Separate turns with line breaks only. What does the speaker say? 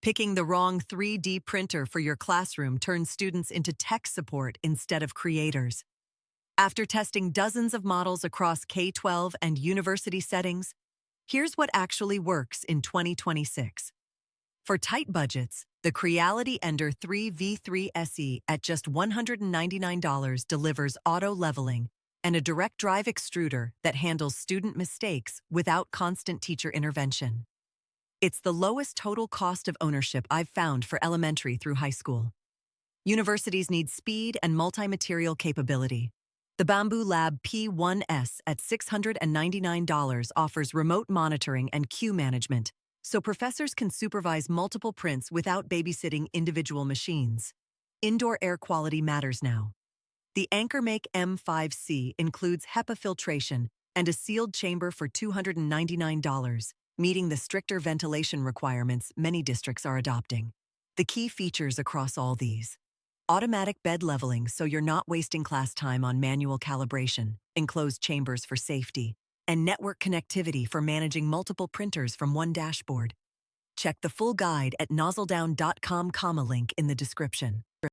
Picking the wrong 3D printer for your classroom turns students into tech support instead of creators. After testing dozens of models across K-12 and university settings, here's what actually works in 2026. For tight budgets, the Creality Ender 3v3 SE at just $199 delivers auto-leveling and a direct drive extruder that handles student mistakes without constant teacher intervention. It's the lowest total cost of ownership I've found for elementary through high school. Universities need speed and multi-material capability. The Bambu Lab P1S at $699 offers remote monitoring and queue management, so professors can supervise multiple prints without babysitting individual machines. Indoor air quality matters now. The AnkerMake M5C includes HEPA filtration and a sealed chamber for $299, meeting the stricter ventilation requirements many districts are adopting. The key features across all these: automatic bed leveling so you're not wasting class time on manual calibration, enclosed chambers for safety, and network connectivity for managing multiple printers from one dashboard. Check the full guide at NozzleDown.com, link in the description.